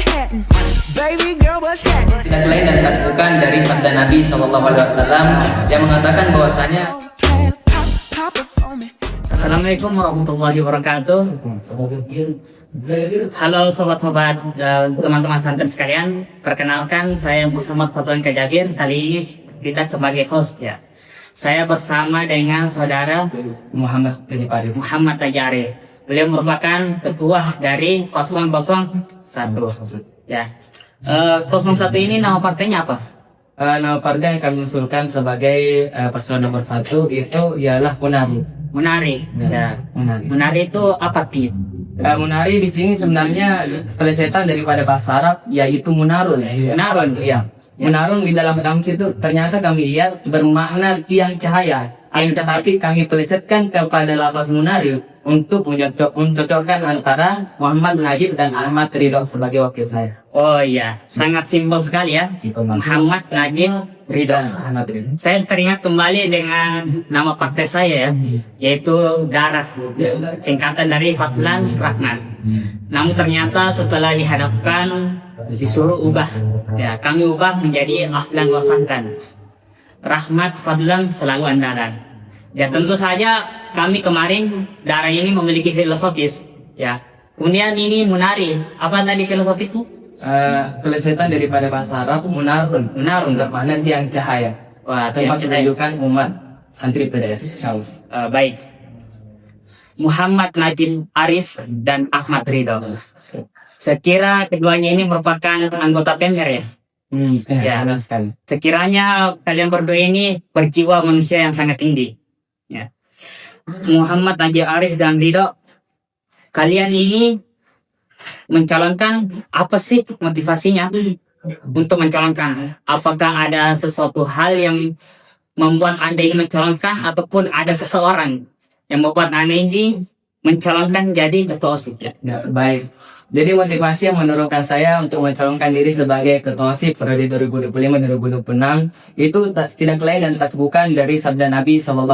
Manhattan. Baby girl, what's happening? Tidak lain dan tak bukan dari sabda Nabi SAW yang mengatakan bahwasanya Pop it for me. Assalamualaikum warahmatullahi wabarakatuh. Halo sobat Mobat, teman-teman santri sekalian. Perkenalkan, saya Muhammad Fadlan Kajabir. Kali ini kita sebagai host ya. Saya bersama dengan saudara Muhammad Tajari. Beliau merupakan ketua dari 001 ya. 01 ini nama partainya apa? nama partai yang kami usulkan sebagai paslon nomor 1 itu ialah Munari. Munari. Ya. Munari itu apa sih? Munari di sini sebenarnya pelesetan daripada bahasa Arab yaitu munarun. Munarun. Iya. Munarun di dalam kamus itu ternyata kami lihat bermakna tiang cahaya. Tetapi kami pelesetkan kepada lafaz munari untuk mencocokkan antara Muhammad Najib dan Ahmad Ridho sebagai wakil saya. Oh iya, sangat simpel sekali ya. Muhammad Najib Ridho. Ahmad Ridho. Saya teringat kembali dengan nama partai saya ya, yaitu Daras, singkatan dari Fadlan Rahman. Namun ternyata setelah dihadapkan disuruh ubah, ya kami ubah menjadi Ahlan Wasankan. Rahmat Fadlan selalu andalan. Ya tentu saja kami kemarin darah ini memiliki filosofis, ya. Kemudian ini Munari, apa tadi filosofisnya? Pelesetan daripada bahasa Arab munarun bermakna tiang cahaya. Wah, tempat menunjukkan umat santri PDF. Baik. Muhammad Najib Arif dan Ahmad Ridho. Sekira keduanya ini merupakan anggota PMR ya. Ya, sekali. sekiranya kalian berdua ini berjiwa manusia yang sangat tinggi. Ya. Muhammad Najib Arif dan Ridho, kalian ini mencalonkan apa sih motivasinya untuk mencalonkan? Apakah ada sesuatu hal yang membuat Anda ini mencalonkan ataupun ada seseorang yang membuat Anda ini mencalonkan jadi ketua OSIS? Ya. Ya, baik. Jadi motivasi yang menurunkan saya untuk mencalonkan diri sebagai ketua OSIS periode 2025-2026 itu tidak lain dan tak bukan dari sabda Nabi SAW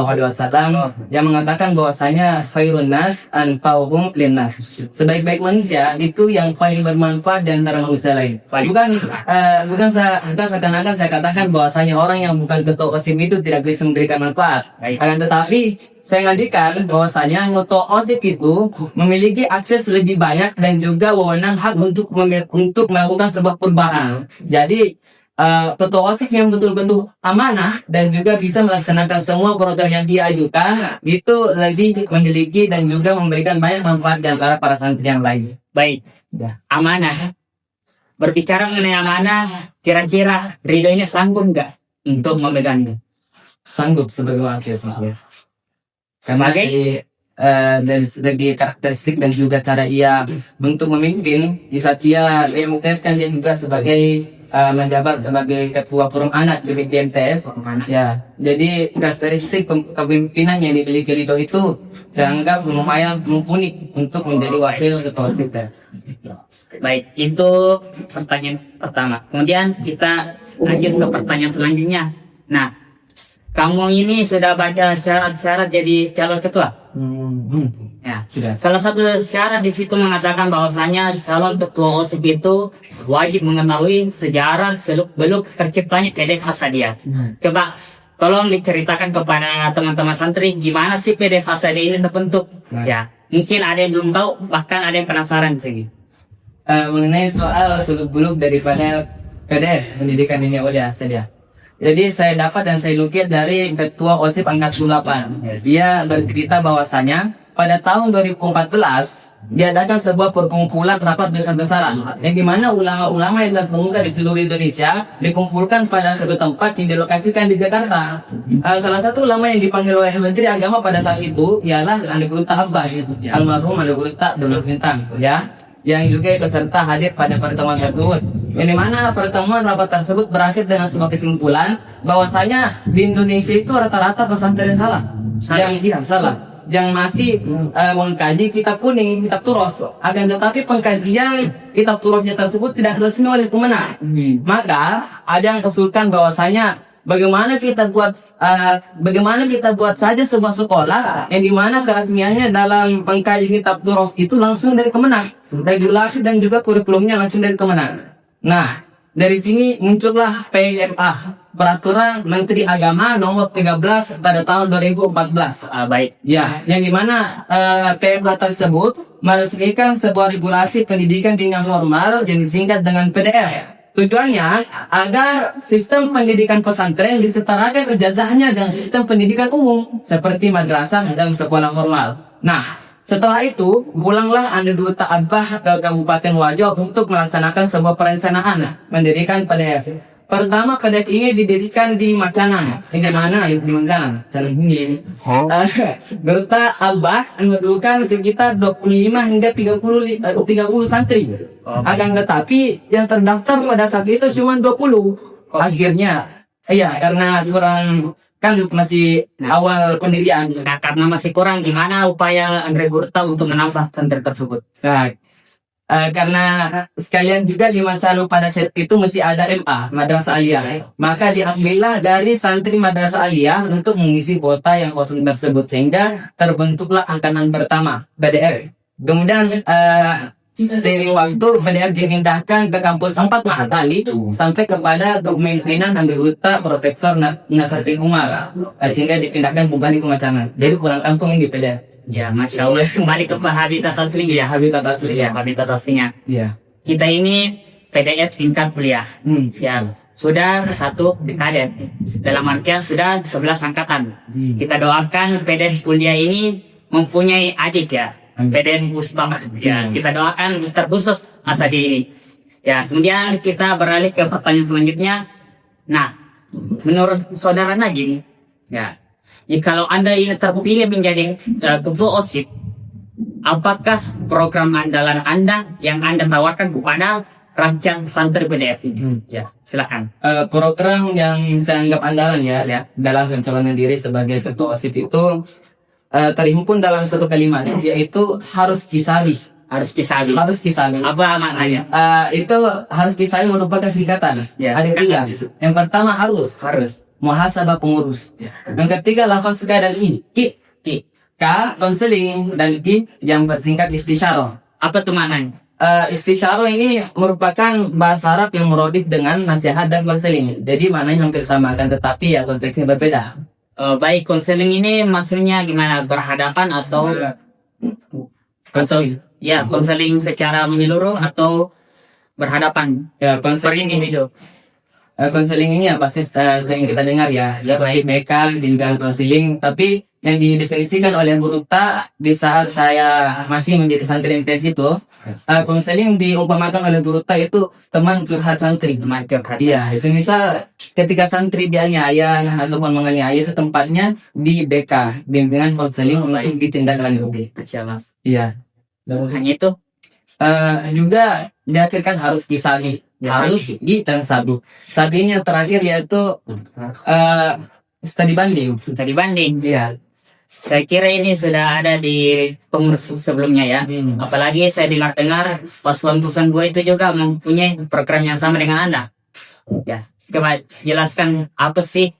yang mengatakan bahwasanya khairun nas anfa'uhum linnas. Sebaik-baik manusia itu yang paling bermanfaat di antara manusia lain. Bukan seakan-akan saya katakan bahwasanya orang yang bukan ketua OSIS itu tidak bisa memberikan manfaat. Akan tetapi saya ngadikan bahwasanya ketua OSIS itu memiliki akses lebih banyak dan juga wewenang hak untuk melakukan sebuah perubahan. Jadi ketua OSIS yang betul-betul amanah dan juga bisa melaksanakan semua program yang dia ajukan itu lebih memiliki dan juga memberikan banyak manfaat di antara para santri yang lain. Baik, amanah. Berbicara mengenai amanah, kira-kira Ridho ini sanggup nggak untuk memegangnya? Sanggup sebagai wakil saya. Karena dari segi karakteristik dan juga cara ia bentuk memimpin, bisa dia memutuskan dia juga sebagai menjabat sebagai ketua forum anak di BMTS. Ya, jadi karakteristik kepemimpinan yang dimiliki Ridho itu saya anggap lumayan mumpuni untuk menjadi wakil ketua OSIS. Baik, itu pertanyaan pertama. Kemudian kita lanjut ke pertanyaan selanjutnya. Nah, kamu ini sudah baca syarat-syarat jadi calon ketua? Ya. Sudah. Salah satu syarat di situ mengatakan bahwasanya calon ketua OSIS itu wajib mengetahui sejarah seluk-beluk terciptanya PDF Hasadiyah. Coba tolong diceritakan kepada teman-teman santri gimana sih PDF Hasadiyah ini terbentuk. Ya, mungkin ada yang belum tahu, bahkan ada yang penasaran sih. Mengenai soal seluk-beluk daripada PDF pendidikan ini oleh Hasadiyah. Jadi saya dapat dan saya nukil dari ketua OSIS angkatan 8. Dia bercerita bahwasanya pada tahun 2014 diadakan sebuah perkumpulan rapat besar-besaran yang dimana ulama-ulama yang terkemuka di seluruh Indonesia dikumpulkan pada satu tempat yang dilokasikan di Jakarta. Salah satu ulama yang dipanggil oleh Menteri Agama pada saat itu ialah Anegurun Tahabbah, almarhum Anegurun Tahabbah Bintang, ya, yang juga ikut serta hadir pada pertemuan tersebut. Yang dimana pertemuan rapat tersebut berakhir dengan sebuah kesimpulan bahwasanya di Indonesia itu rata-rata pesantren salah. Yang masih mengkaji kitab kuning, kitab turos. Akan tetapi pengkajian kitab turosnya tersebut tidak resmi oleh Kemenak. Maka ada yang usulkan bahwasanya bagaimana kita buat saja sebuah sekolah yang dimana keresmiannya dalam pengkaji kitab Turos itu langsung dari Kemenang, regulasi dan juga kurikulumnya langsung dari Kemenang. Nah, dari sini muncullah PMA, Peraturan Menteri Agama Nomor 13 pada tahun 2014. Baik. Ya, yang dimana PMA tersebut meresmikan sebuah regulasi pendidikan jenjang formal yang disingkat dengan PDR. Tujuannya agar sistem pendidikan pesantren disetarakan ijazahnya dengan sistem pendidikan umum seperti madrasah dan sekolah formal. Nah, setelah itu pulanglah Anggota Abah ke Kabupaten Wajo untuk melaksanakan sebuah perencanaan mendirikan PDF. Pertama, PDF ini didirikan di Macanan. Di mana? Di Macanan. Cara ini. Anggota Abah mendudukan sekitar 25 hingga 30 santri. Akan tetapi yang terdaftar pada saat itu cuma 20. Akhirnya, karena kurang kan masih awal pendirian. Nah, karena masih kurang, gimana upaya Andre Gurta untuk menambah santri tersebut? Nah, karena sekalian juga di Macanan pada saat itu masih ada MA, Madrasah Aliyah. Maka diambillah dari santri Madrasah Aliyah untuk mengisi kuota yang kosong tersebut sehingga terbentuklah angkatan pertama BDR. Kemudian seiring waktu BDR dipindahkan ke kampus 4 Mahatali sampai kepada kepemimpinan anggota Profesor Nasruddin Umar, sehingga dipindahkan kembali ke Macanan. Jadi pulang kampung ini BDR. Ya, Masya Allah. Kembali ke habitat asli ya. Habitat asli. Ya, habitat aslinya. Ya. Kita ini PDF tingkat kuliah. Ya, sudah 1 dekade. Dalam artian sudah 11 angkatan. Kita doakan PDF kuliah ini mempunyai adik ya. PDF Pusbang. Ya, kita doakan terkhusus Asadi ini. Ya, kemudian kita beralih ke pertanyaan selanjutnya. Nah, menurut saudara Najim, ya, kalau Anda ingin terpilih menjadi ketua OSIP, apakah program andalan Anda yang Anda tawarkan kepada rancang santri PDF ini? Ya, silakan. Program yang saya anggap andalan ya dalam pencalonan diri sebagai ketua OSIP itu terhimpun dalam satu kalimat, yaitu harus kisabi. Harus kisabi. Harus kisabi. Apa maknanya? Itu harus kisabi merupakan singkatan. Ya, Ada 3. Yang pertama harus. Muhasabah pengurus. Yang ketiga lafaz K dan I. Ki. K konseling dan I yang bersingkat istisyarah. Apa tuh maknanya? Istisyarah ini merupakan bahasa Arab yang merodif dengan nasihat dan konseling. Jadi maknanya hampir sama kan, tetapi ya konteksnya berbeda. Baik, konseling ini maksudnya gimana? Berhadapan atau Konseling. Ya, konseling secara menyeluruh atau berhadapan? Ya, Per konseling individu. konseling ini ya pasti sering kita dengar ya, baik bekal dan konseling. Tapi yang didefinisikan oleh Guru Ta di saat saya masih menjadi santri MTS itu, konseling diumpamakan oleh Guru Ta itu teman curhat santri. Teman curhat. Iya, misal ketika santri dianiaya ataupun menganiaya itu tempatnya di BK, bimbingan konseling untuk ditindaklanjuti. Mas. Iya. Hanya itu. Juga diakhirkan harus kisali. Harus di dan sabu. Sabi yang terakhir yaitu studi banding. Tadi banding. Iya. Saya kira ini sudah ada di pengurus sebelumnya ya. Apalagi saya dengar pasukan gue itu juga mempunyai program yang sama dengan Anda. Ya, coba jelaskan apa sih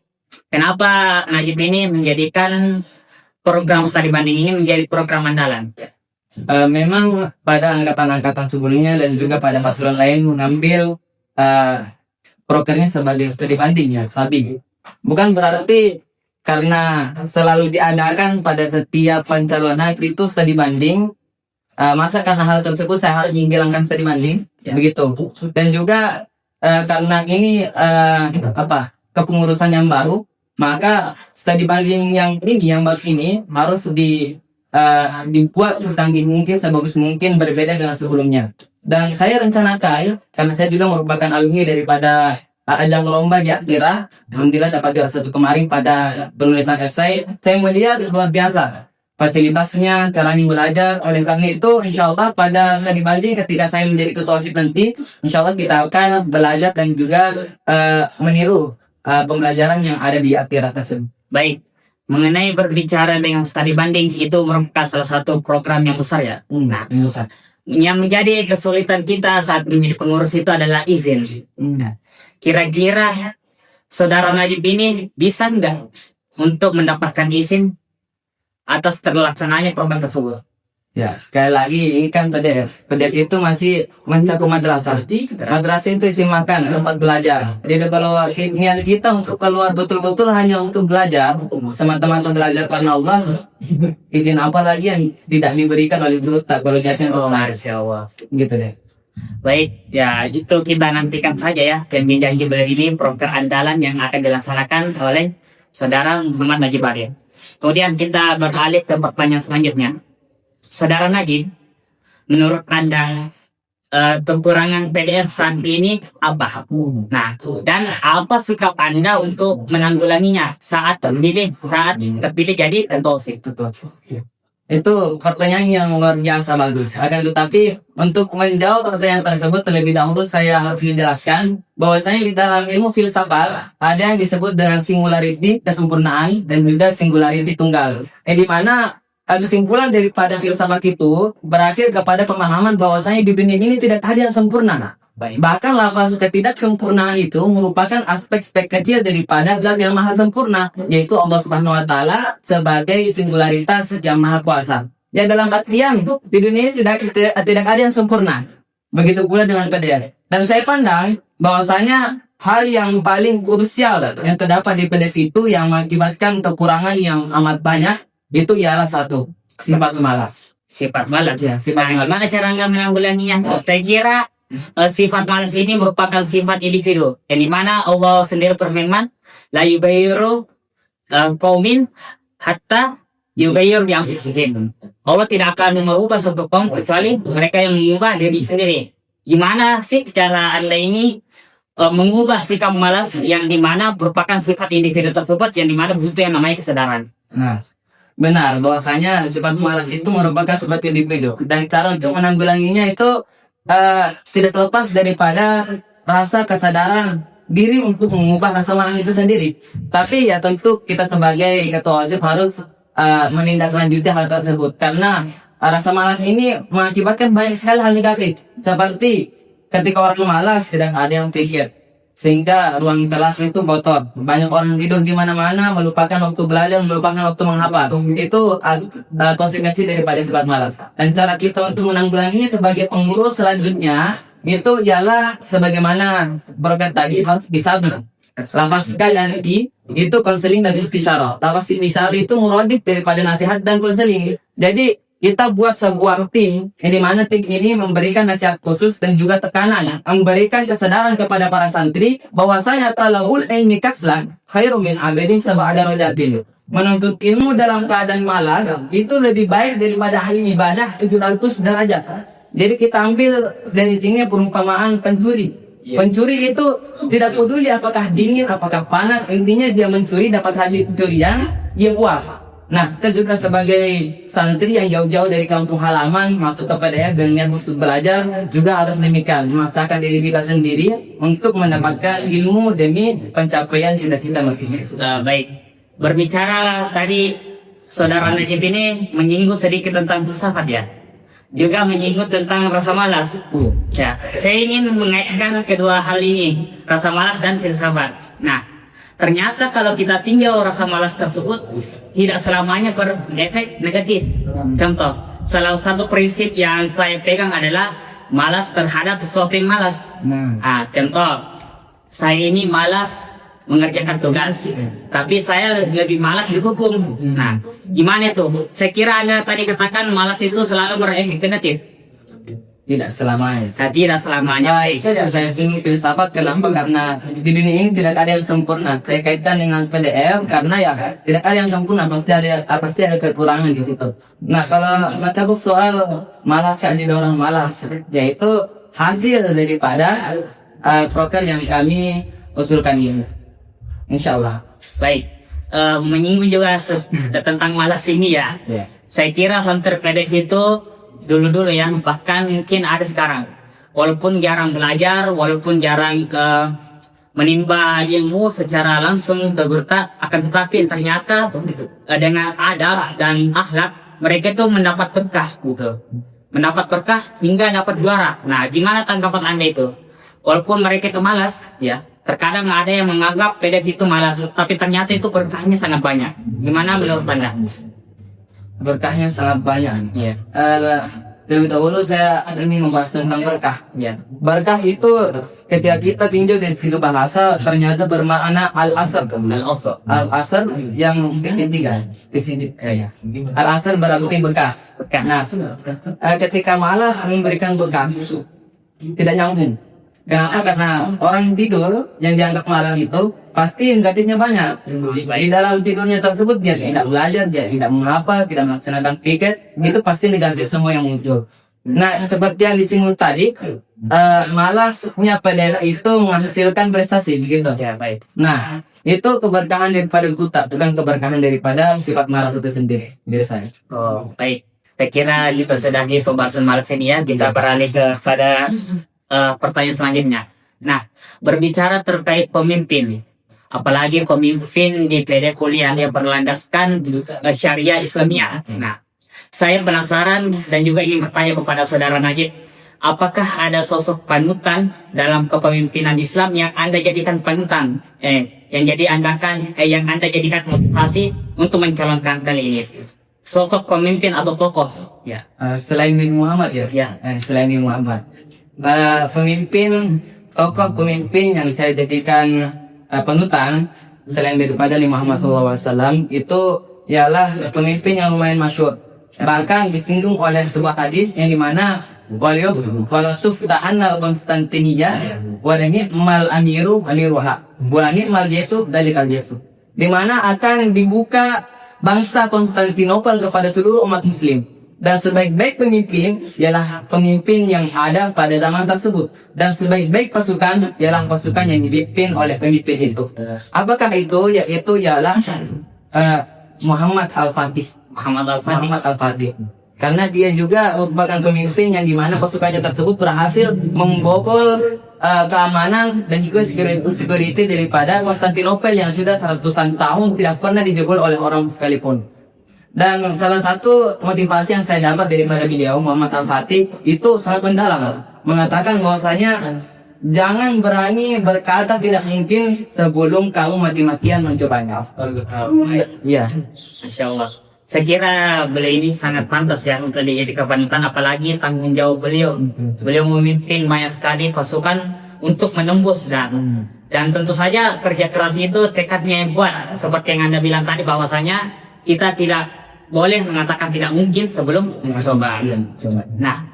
kenapa Najib ini menjadikan program studi banding ini menjadi program andalan. Memang pada angkatan-angkatan sebelumnya dan juga pada pasukan lain mengambil programnya sebagai studi banding ya, sabi. Bukan berarti karena selalu diadakan pada setiap pencalonan itu studi banding, masa karena hal tersebut saya harus menghilangkan studi banding, begitu. Dan juga karena ini kepengurusan yang baru, maka studi banding yang tinggi yang baru ini harus dibuat secanggih mungkin, sebagus mungkin, berbeda dengan sebelumnya. Dan saya rencanakan, karena saya juga merupakan alumni daripada ajang lomba di Aktira, alhamdulillah dapat juara 1 kemarin pada penulisan esai. Saya melihat luar biasa fasilitasnya, caranya belajar. Oleh karena itu, insya Allah pada studi banding ketika saya menjadi ketua OSIP nanti, insya Allah kita akan belajar dan juga meniru pembelajaran yang ada di Aktira tersebut. Baik. Mengenai berbicara dengan studi banding itu merupakan salah satu program yang besar ya. Nah, besar. Yang menjadi kesulitan kita saat menjadi pengurus itu adalah izin. Kira-kira saudara Najib ini bisa nggak untuk mendapatkan izin atas terlaksananya program tersebut? Ya, sekali lagi ini kan PDF. PDF itu masih mencakup madrasah. Madrasah itu isi makan, tempat belajar. Jadi kalau niat kita untuk keluar betul-betul hanya untuk belajar, sama teman-teman belajar karena Allah, izin apa lagi yang tidak diberikan oleh guru tak kalau niatnya untuk belajar. Masya Allah. Gitu deh. Baik, ya itu kita nantikan saja ya pembimbingan beliau ini program andalan yang akan dilaksanakan oleh saudara Muhammad Najib Arif. Kemudian kita beralih ke pertanyaan selanjutnya. Saudara Najib, menurut Anda kekurangan PDF saat ini apa? Nah, dan apa sikap Anda untuk menanggulanginya saat terpilih jadi Tentosi? Itu pertanyaan yang luar biasa bagus. Akan tetapi untuk menjawab pertanyaan tersebut terlebih dahulu saya harus menjelaskan bahwasanya di dalam ilmu filsafat ada yang disebut dengan singularity kesempurnaan dan juga singularity tunggal. Di mana kesimpulan daripada filsafat itu berakhir kepada pemahaman bahwasanya di dunia ini tidak ada yang sempurna. Bahkan lafaz ketidaksempurnaan itu merupakan aspek-aspek kecil daripada zat yang maha sempurna, yaitu Allah Subhanahu wa taala sebagai singularitas yang maha kuasa. Ya, dalam artian di dunia ini tidak ada yang sempurna. Begitu pula dengan PDF. Dan saya pandang bahwasanya hal yang paling krusial yang terdapat di PDF itu yang mengakibatkan kekurangan yang amat banyak itu ialah satu, sifat malas. Sifat malas. Ya, sifat malas. Gimana cara Anda menanggulanginya? Saya kira sifat malas ini merupakan sifat individu, yang dimana Allah sendiri berfirman, la yughayyiru qaumin hatta yughayyiru bi anfusihim. Allah tidak akan mengubah suatu kaum kecuali mereka yang mengubah diri sendiri. Gimana sih cara Anda ini mengubah sikap malas yang dimana merupakan sifat individu tersebut, yang dimana butuh yang namanya kesadaran? Nah, benar bahwasanya sifat malas itu merupakan sifat individu dan cara untuk menanggulanginya itu tidak terlepas daripada rasa kesadaran diri untuk mengubah rasa malas itu sendiri. Tapi ya tentu kita sebagai ketua OSIP harus menindaklanjuti hal tersebut karena rasa malas ini mengakibatkan banyak sekali hal negatif, seperti ketika orang malas tidak ada yang pikir sehingga ruang kelas itu kotor, banyak orang tidur di mana-mana, melupakan waktu belajar, melupakan waktu menghafal. Itu konsekuensi daripada sifat malas. Dan cara kita untuk menanggulanginya sebagai pengurus selanjutnya itu ialah sebagaimana program tadi harus bisa lafaz dan itu konseling dan istisyarah. Lafaz istisyarah itu merodit daripada nasihat dan konseling. Jadi kita buat sebuah tim yang dimana tim ini memberikan nasihat khusus dan juga tekanan, memberikan kesadaran kepada para santri bahwasanya talahul ilmi kaslan khairum min abadin sab'ada rojatin. Menuntut ilmu dalam keadaan malas itu lebih baik daripada ahli ibadah 700 derajat. Jadi kita ambil dari sini perumpamaan pencuri. Pencuri itu tidak peduli apakah dingin, apakah panas, intinya dia mencuri dapat hasil pencurian, dia puas. Nah, kita juga sebagai santri yang jauh-jauh dari kampung halaman masuk ke PDF dan niat untuk belajar juga harus demikian, memaksakan diri kita sendiri untuk mendapatkan ilmu demi pencapaian cita-cita masing-masing. Baik, berbicara tadi saudara Najib ini menyinggung sedikit tentang filsafat ya, juga menyinggung tentang rasa malas. Ya, saya ingin mengaitkan kedua hal ini, rasa malas dan filsafat. Nah, ternyata kalau kita tinjau rasa malas tersebut tidak selamanya berefek negatif. Contoh, salah satu prinsip yang saya pegang adalah malas terhadap sesuatu yang malas. Contoh, saya ini malas mengerjakan tugas, tapi saya lebih malas dihukum. Nah, gimana tuh? Saya kira Anda tadi katakan malas itu selalu berefek negatif. Tidak selamanya. Tidak selamanya. Saya sini filsafat kenapa? Karena di dunia ini tidak ada yang sempurna. Saya kaitkan dengan PDF karena ya tidak ada yang sempurna, pasti ada kekurangan di situ. Nah, kalau mencakup soal malas kan jadi orang malas, yaitu hasil daripada proker yang kami usulkan ini. Insya Allah. Baik. Menyinggung juga tentang malas ini ya. Saya kira santri PDF itu dulu ya, bahkan mungkin ada sekarang, walaupun jarang belajar, walaupun jarang menimba ilmu secara langsung tergurta, akan tetapi ternyata dengan adab dan akhlak mereka itu mendapat berkah gitu, mendapat berkah hingga dapat juara. Nah, gimana tanggapan Anda itu? Walaupun mereka itu malas ya, Terkadang ada yang menganggap PDF itu malas, tapi ternyata itu berkahnya sangat banyak. Gimana menurut Anda? Berkahnya sangat banyak. Iya. Lebih dahulu saya ingin membahas tentang berkah. Iya. Berkah itu ketika kita tinjau dari segi bahasa ternyata bermakna al-asr. Al-asr yang ketiga di sini. Al-asr berarti bekas. Bekas. Nah, ketika malas memberikan bekas tidak nyambung. Kenapa? Karena orang tidur yang dianggap malas itu pasti negatifnya banyak. Di dalam tidurnya tersebut dia tidak belajar, dia tidak menghafal, tidak melaksanakan piket, itu pasti negatif semua yang muncul. Nah, seperti yang disinggung tadi, malasnya PDF itu menghasilkan prestasi, begitu. Ya, baik. Nah, itu keberkahan daripada kita, bukan keberkahan daripada sifat malas itu sendiri, diri saya. Oh, baik. Saya kira kita sudah di pembahasan malas ini ya. Kita beralih kepada pertanyaan selanjutnya. Nah, berbicara terkait pemimpin, apalagi pemimpin di PD kuliah yang berlandaskan syariah Islamiyah. Nah, saya penasaran dan juga ingin bertanya kepada saudara Najib, apakah ada sosok panutan dalam kepemimpinan Islam yang Anda jadikan panutan, yang Anda jadikan motivasi untuk mencalonkan kali ini? Sosok pemimpin atau tokoh? Ya. Selain Nabi Muhammad ya? Ya. Selain Nabi Muhammad. Tokoh pemimpin yang saya jadikan panutan selain daripada Nabi Muhammad SAW itu ialah pemimpin yang lumayan masyhur. Bahkan disinggung oleh sebuah hadis yang dimana beliau kalau tufta'anna Konstantinia walani mal amiru amiruha walani mal Yesus dari kal Yesus, dimana akan dibuka bangsa Konstantinopel kepada seluruh umat Muslim. Dan sebaik-baik pemimpin ialah pemimpin yang ada pada zaman tersebut. Dan sebaik-baik pasukan ialah pasukan yang dipimpin oleh pemimpin itu. Apakah itu? Yaitu ialah Muhammad Al-Fatih. Muhammad Al-Fatih. Karena dia juga merupakan pemimpin yang dimana pasukannya tersebut berhasil membobol keamanan dan juga security daripada Konstantinopel yang sudah 100-an tahun tidak pernah dijebol oleh orang sekalipun. Dan salah satu motivasi yang saya dapat dari beliau Muhammad Al-Fatih itu sangat mendalam, mengatakan bahwasanya jangan berani berkata tidak mungkin sebelum kamu mati-matian mencobanya. Iya. Masya Allah. Saya kira beliau ini sangat pantas ya untuk dijadikan panutan, apalagi tanggung jawab beliau. Beliau memimpin banyak sekali pasukan untuk menembus dan tentu saja kerja keras itu tekadnya yang kuat. Seperti yang Anda bilang tadi bahwasanya kita tidak boleh mengatakan tidak mungkin sebelum mencoba. Nah,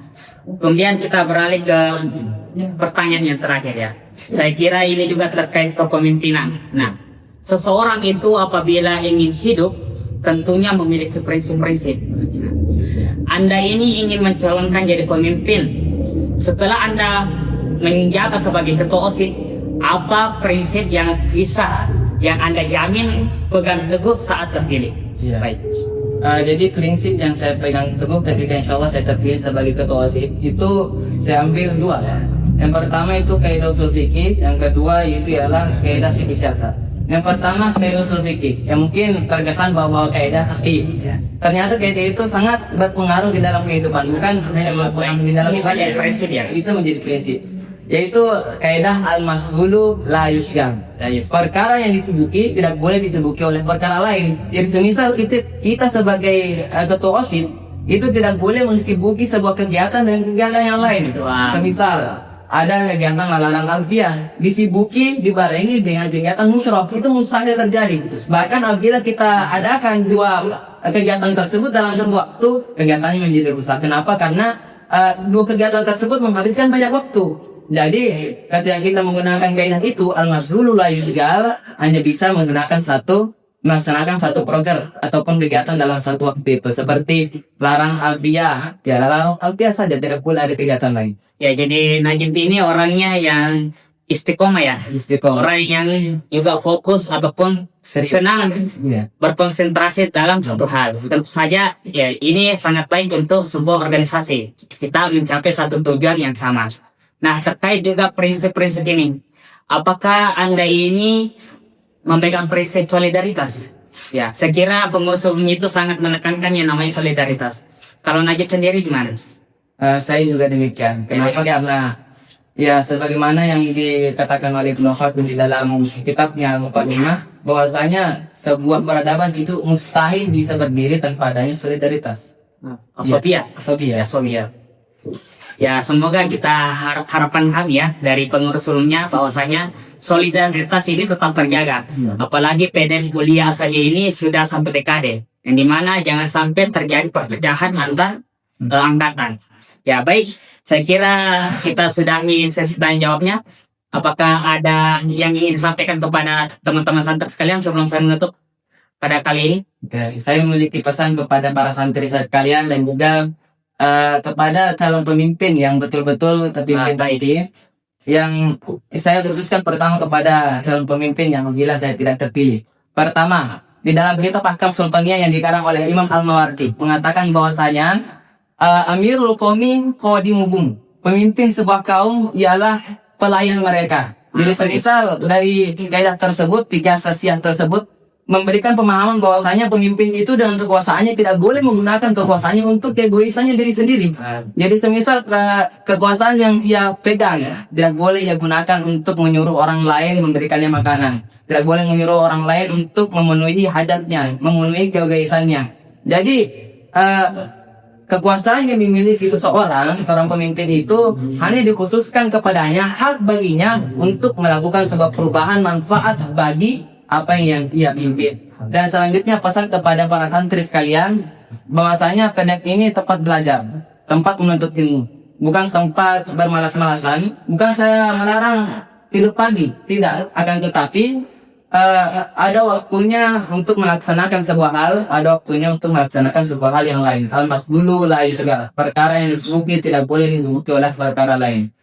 kemudian kita beralih ke pertanyaan yang terakhir ya. Saya kira ini juga terkait kepemimpinan. Nah, seseorang itu apabila ingin hidup tentunya memiliki prinsip-prinsip. Anda ini ingin mencalonkan jadi pemimpin. Setelah Anda menjabat sebagai ketua OSIS, apa prinsip yang Anda jamin pegang teguh saat terpilih? Ya. Baik. Jadi prinsip yang saya pegang teguh ketika insya Allah saya terpilih sebagai ketua OSIS itu saya ambil dua ya. Yang pertama itu kaidah usul fikih, yang kedua itu ialah kaidah fikih siasat. Yang pertama kaidah usul fikih, yang mungkin terkesan bahwa kaidah fikih. Ternyata kaidah itu sangat berpengaruh di dalam kehidupan, bukan hanya berpengaruh di dalam misalnya prinsip ya. Bisa menjadi prinsip. Yaitu kaidah al-masghulu la yushghal. Perkara yang disibuki tidak boleh disibuki oleh perkara lain. Jadi semisal kita sebagai ketua OSIS itu tidak boleh mensibuki sebuah kegiatan dan kegiatan yang lain. Semisal ada kegiatan ngalalang alfiah disibuki dibarengi dengan kegiatan musyraf, itu mustahil terjadi. Bahkan apabila kita adakan dua kegiatan tersebut dalam satu waktu, kegiatannya menjadi rusak. Kenapa? Karena dua kegiatan tersebut menghabiskan banyak waktu. Jadi ketika kita menggunakan kaidah itu al-masghulu la yushghal, hanya bisa melaksanakan satu program ataupun kegiatan dalam satu waktu itu, seperti larang alfiah. Ya, larang alfiah saja, tidak boleh ada kegiatan lain. Ya, jadi Najib ini orangnya yang istiqomah ya. Orang yang juga fokus ataupun senang berkonsentrasi dalam satu hal. Tentu saja ya ini sangat baik untuk sebuah organisasi. Kita mencapai satu tujuan yang sama. Nah, terkait juga prinsip-prinsip ini, apakah Anda ini memegang prinsip solidaritas? Ya, saya kira pengurus itu sangat menekankan yang namanya solidaritas. Kalau Najib sendiri gimana? Saya juga demikian. Kenapa? Karena Ya, sebagaimana yang dikatakan oleh Ibnu Khaldun di dalam kitabnya Muqaddimah, bahwasanya sebuah peradaban itu mustahil bisa berdiri tanpa adanya solidaritas. Asobia. Asobia. Asobia. Ya, semoga kita harapan kami ya dari pengurus ulumnya bahwasanya solidaritas ini tetap terjaga. Apalagi PDM kuliah saja ini sudah sampai dekade, yang dimana jangan sampai terjadi perpecahan antar angkatan. Ya baik, saya kira kita sudah ingin sesi tanya jawabnya. Apakah ada yang ingin disampaikan kepada teman-teman santri sekalian sebelum saya menutup pada kali ini? Oke, saya memiliki pesan kepada para santri sekalian dan juga kepada calon pemimpin yang betul-betul terpimpin nanti. Yang saya khususkan pertama kepada calon pemimpin yang bila saya tidak terpilih. Pertama, di dalam kitab Ahkam Sultaniyah yang dikarang oleh Imam Al-Mawardi mengatakan bahwasanya Amirul Qawmi Qadimuhum, pemimpin sebuah kaum ialah pelayan mereka. Jadi semisal dari kaidah tersebut, tiga asasiah tersebut memberikan pemahaman bahwasanya pemimpin itu dengan kekuasaannya tidak boleh menggunakan kekuasaannya untuk keegoisannya diri sendiri. Jadi semisal kekuasaan yang ia pegang tidak boleh ia gunakan untuk menyuruh orang lain memberikannya makanan. Tidak boleh menyuruh orang lain untuk memenuhi hajatnya, memenuhi keegoisannya. Jadi kekuasaan yang dimiliki seorang pemimpin itu hanya dikhususkan kepadanya, hak baginya untuk melakukan sebuah perubahan manfaat bagi apa yang ia pimpin. Dan selanjutnya pesan kepada para santri sekalian bahwasanya PDEK ini tempat belajar, tempat menuntut ilmu, bukan tempat bermalas-malasan. Bukan saya melarang tidur pagi, tidak, akan tetapi ada waktunya untuk melaksanakan sebuah hal, ada waktunya untuk melaksanakan sebuah hal yang lain. Al-mas dulu lain segala perkara yang disebut tidak boleh disebut oleh perkara lain.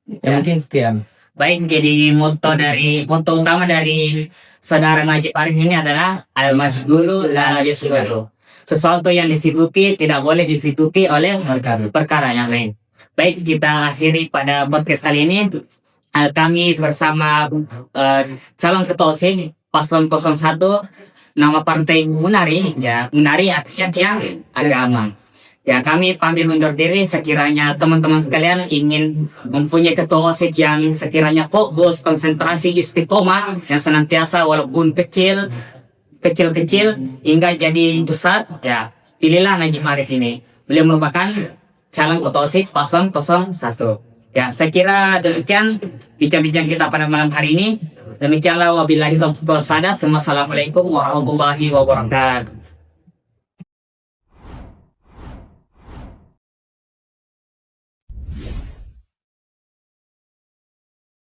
Ya, mungkin sekian. Baik, jadi moto utama dari saudara Najib Arif ini adalah al-masdulu la yasdulu. Sesuatu yang disibuki tidak boleh disibuki oleh perkara yang lain. Baik, kita akhiri pada podcast kali ini. Kami bersama calon ketua OSIS Paslon 01 nama partai Munari, ya Munari Aksi Agama. Ya, kami pamit undur diri. Sekiranya teman-teman sekalian ingin mempunyai ketua OSIS yang sekiranya fokus, konsentrasi, istiqomah, yang senantiasa walaupun kecil hingga jadi besar, ya pilihlah Najib Arif ini. Beliau merupakan calon ketua OSIS Paslon 01. Ya, saya kira demikian bincang-bincang kita pada malam hari ini. Demikianlah wabillahi taufiq wal hidayah. Assalamualaikum warahmatullahi wabarakatuh.